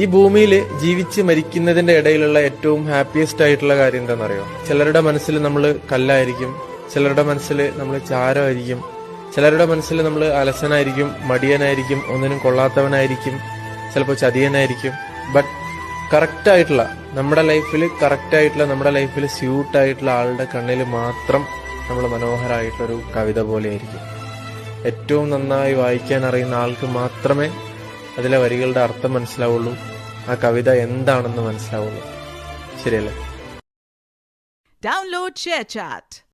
ഈ ഭൂമിയിൽ ജീവിച്ച് മരിക്കുന്നതിന്റെ ഇടയിലുള്ള ഏറ്റവും ഹാപ്പിയസ്റ്റ് ആയിട്ടുള്ള കാര്യം എന്താണെന്നറിയോ? ചിലരുടെ മനസ്സിൽ നമ്മൾ കല്ലായിരിക്കും, ചിലരുടെ മനസ്സിൽ നമ്മൾ ചാരമായിരിക്കും, ചിലരുടെ മനസ്സിൽ നമ്മൾ അലസനായിരിക്കും, മടിയനായിരിക്കും, ഒന്നിനും കൊള്ളാത്തവനായിരിക്കും, ചിലപ്പോൾ ചതിയനായിരിക്കും. ബട്ട് കറക്റ്റായിട്ടുള്ള നമ്മുടെ ലൈഫിൽ സ്യൂട്ടായിട്ടുള്ള ആളുടെ കണ്ണിൽ മാത്രം നമ്മൾ മനോഹരമായിട്ടുള്ളൊരു കവിത പോലെ ആയിരിക്കും. ഏറ്റവും നന്നായി വായിക്കാൻ അറിയുന്ന ആൾക്ക് മാത്രമേ അതിലെ വരികളുടെ അർത്ഥം മനസ്സിലാവുള്ളൂ, ആ കവിത എന്താണെന്ന് മനസ്സിലാവുള്ളൂ. ശരിയല്ലേ? Download ShareChat.